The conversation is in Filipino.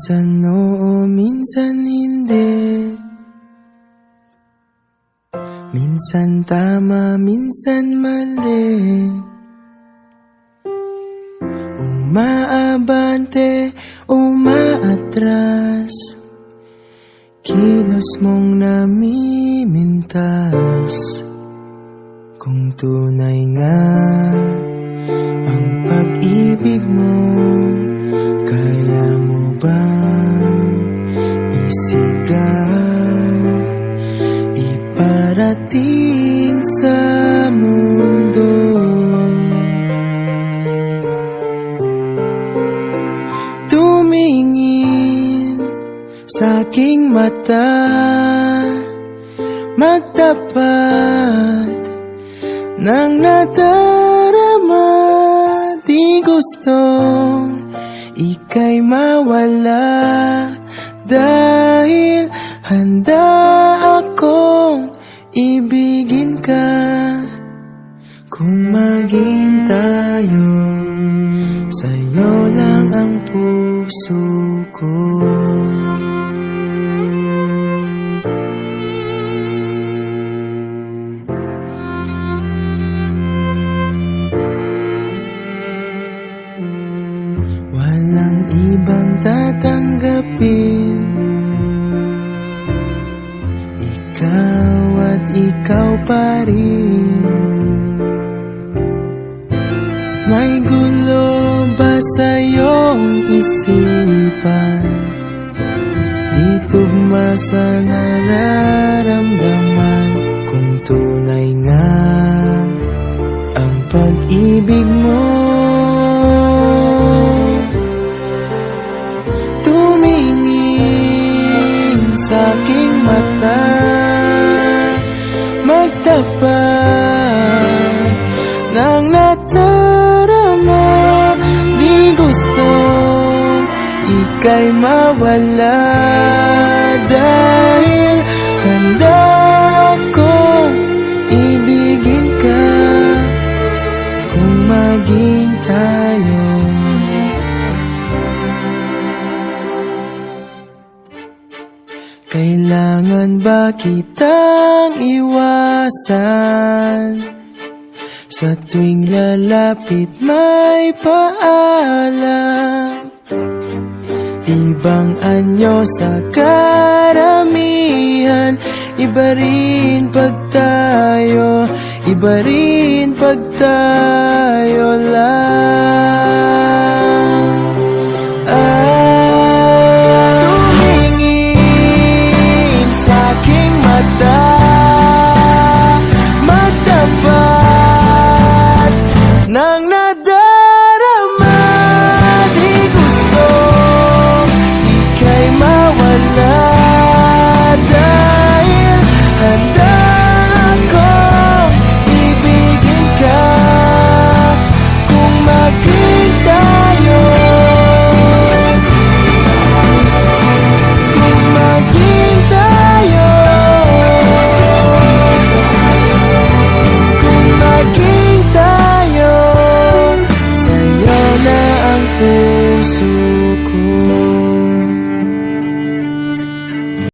Minsan oo, minsan hindi. Minsan tama, minsan mali. Umaabante, umaatras. Kilos mong namimintas. Kung tunay nga ang pag-ibig mo, kaya mo bang isigaw, iparating sa mundo? Tumingin sa aking mata, magtapat ng nadarama. Di gustong ika'y mawala, dahil handa akong ibigin ka. Kung maging tayo, sa'yo lang ang puso ko. Walang ibang tatanggapin, ikaw at ikaw pa rin. May gulo ba sa iyong isipan? Di tugma sa nararamdaman. Kung tunay nga ang pag-ibig mo, tumingin sa aking mata, magtapat ng nadarama. Di gustong ika'y mawala, dahil handa akong ibigin ka. Kung maging tayo, kailangan ba kitang iwasan? Sa tuwing lalapit may paalam, ibang anyo sa karamihan. Iba rin pag tayo, iba rin pag tayo lang.